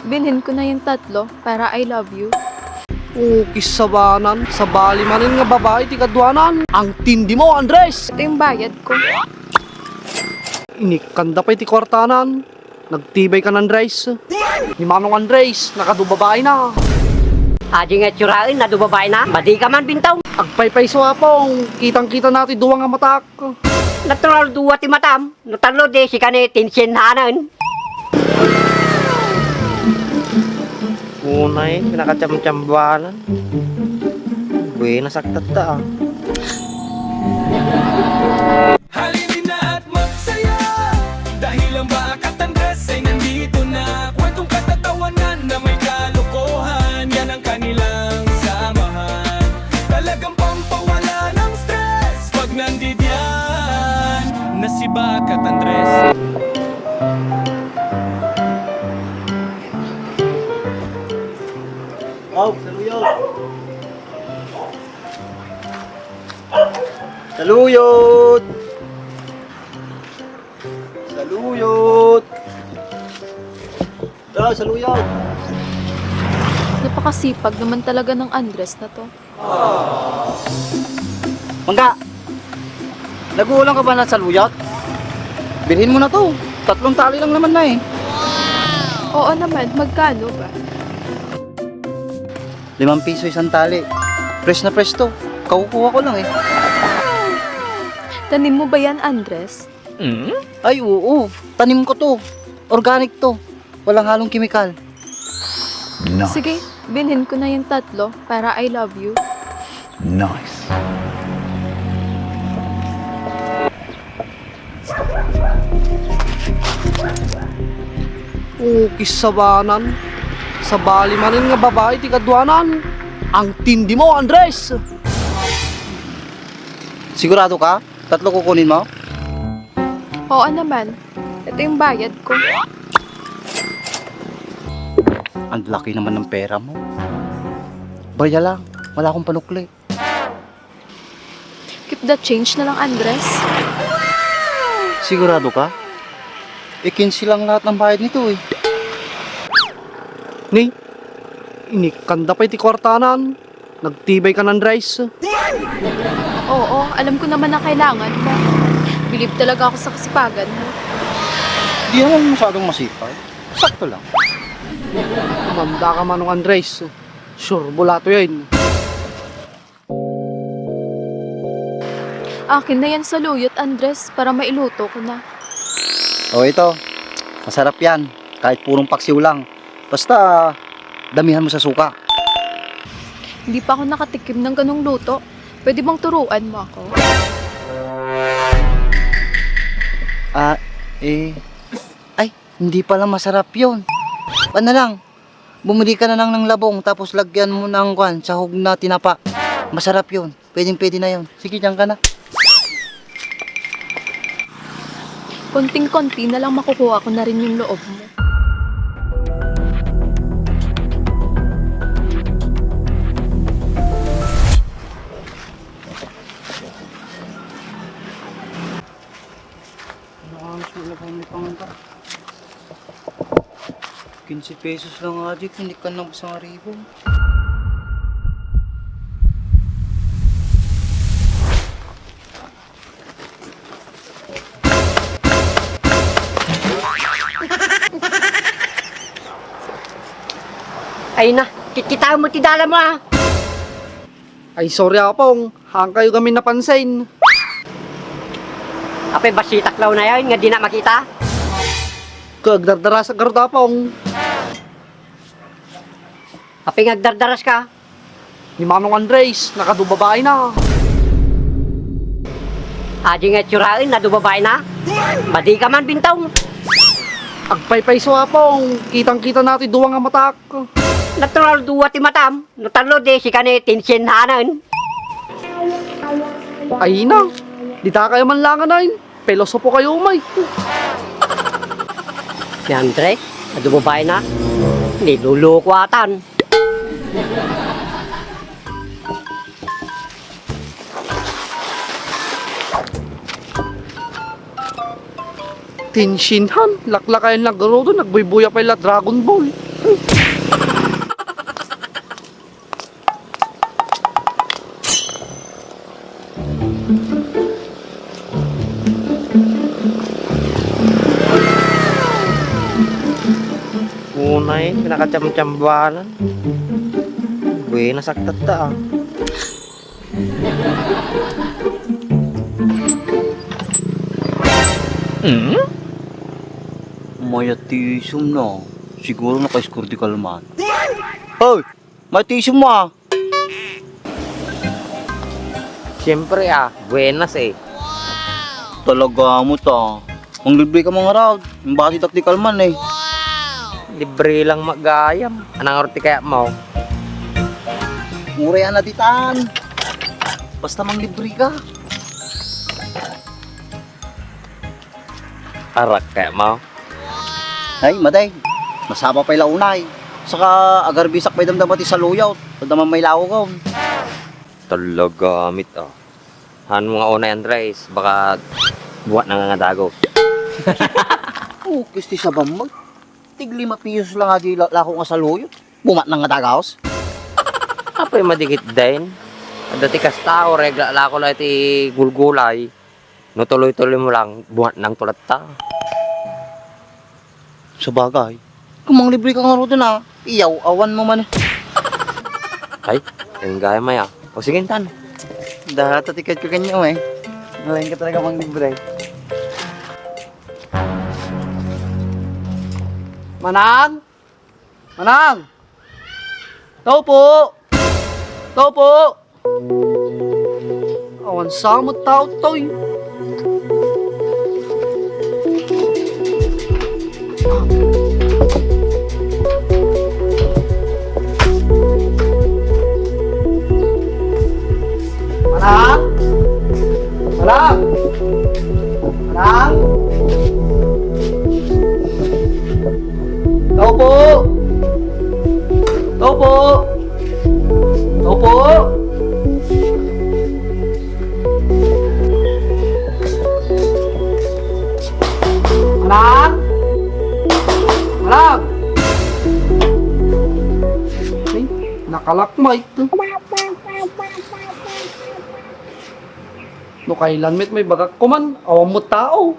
Binhin ko na yung tatlo para I love you. Ukis sabanan, sa bali manin nga babae ti kadwanan. Ang tindi mo, Andres! Ito yung bayad ko. Inikanda pa ti kwartanan. Nagtibay ka ng Andres. Ni Manong Andres, nakadubabae na. Adi nga tsurain na dumabay na, madi ka man bintaw. Agpaypay sa wapong, kitang-kita natin duwang nga matak. Natural duwa ti matam, natalo de si kane tinsinhanan. Unay, pinakacham-chambalan. Buenas saktat ta. Halinin na at magsaya dahil ang Bakat Andres ay nandito na. Kwentong katatawanan na may kalokohan, yan ang kanilang samahan. Talagang pampawala ng stress pag nandidyan na si Bakat Andres. Oh, saluyot. Saluyot. Saluyot. Saluyot. Napakasipag naman talaga ng Andres na to. Mangga, nag-uulang ka ba na saluyot? Bilhin mo na to. 3 tali lang naman na eh. Oo naman, magkano ba? 5 piso isang tali. Fresh na fresh to. Kakukuha ko lang eh. Tanim mo ba yan, Andres? Ay oo, tanim ko to. Organic to. Walang halong kimikal. Sige, binhin ko na yung tatlo para I love you. Ukis sabanan, sa bali manin nga babae ti kadwanan. Ang tindi mo, Andres! Sigurado ka? 3 kukunin mo? Oo naman, ito yung bayad ko. Ang laki naman ng pera mo. Barya lang, wala akong panukli. Keep the change na lang, Andres. Sigurado ka? 15 lang lahat ng bayad nito eh. Ni, inikanda pa ti kwartanan. Nagtibay ka ng Andres. Oo, alam ko naman na kailangan mo. Believe talaga ako sa kasipagan mo. Di naman masyadong masipag. Sakto lang. Manda ka Manong Andres. Sure, bulato yan. Akin na yan sa luyot, Andres, para mailuto ko na. O ito, masarap yan. Kahit purong paksiw lang. Basta, damihan mo sa suka. Hindi pa ako nakatikim ng ganong luto. Pwede bang turuan mo ako? Ay, hindi pala masarap yun. Ano lang, bumili ka na lang ng labong tapos lagyan mo ng sahog na tinapa. Masarap yun. Pwedeng-pwede na yun. Sige, diyan ka na. Konting-konti na lang makukuha ko na rin yung loob mo. May panganta. 15 pesos lang nga, Jake. Hindi ka lang sa ribo. Ay na, kikita mo ti dala mo ah. Ay, sorry apong. Hang kayo kami napansin. Apay basitaklaw na yan, nga di na makita. Kagdardara sa gardapong. Apay ngagdardaras ka. Ni Manong Andres, nakadubabae na. Adi nga tsurain na dumabay na, madi ka man bintaw. Agpaypay sa wapong, kitang-kita natin duwang nga matak. Natural duwa ti matam, natalo de si kane tinsinhanan. Ay na, di ta kayo manlangan na yun. Peloso po kayo umay. Ni Andre, na dumabay na, nilulukwatan. Tinshinhan, laklakayan lang garo doon, nagbuybuya pa ila Dragon Ball. Unay, pinakacham-chambalan. Buena saktat ta ah. May tisum na. Siguro naka-score di kalman. Hoy! May tisum mo ah. Siyempre ah, buenas eh. Talaga mo ta. Ang libre ka mga raw. Yung basi takti kalman eh. Libre lang magayam. Anong orti kaya mo? Mura yan natitan. Basta mang libre ka. Arak kaya mo? Ay, maday. Masama pa ilaunay. Saka agar bisak may damdamati sa luyaw. Damdam may lao ka. Talaga amit ah. Han mga unay Andres, baka buhat na nga dago. Kisti sa bamag. Tigli mapiyos lang nga di lako nga sa luyaw. Bumat na nga dagaos. Apoy madikit din. Dati kas tao, regla lako lang iti gulgulay. No tuloy-tuloy mo lang, buhat nang tulat ta. Sa bagay. Kung mang libre ka nga ro doon ah. Iyaw, awan mo man. Ay, yung gaya maya. O sige, tan. Dahata tiket ko kanyo eh. Nalain ka talaga mang libre. Manang! Manang! Tao po! Tao po! Awan samot tao to'y. Manang! Manang! Manang! Tao po! Tao po! Tao po! Manang! Manang! Ay, nakalakmay ito. No kailan met may bagak ko man, awam mo tao.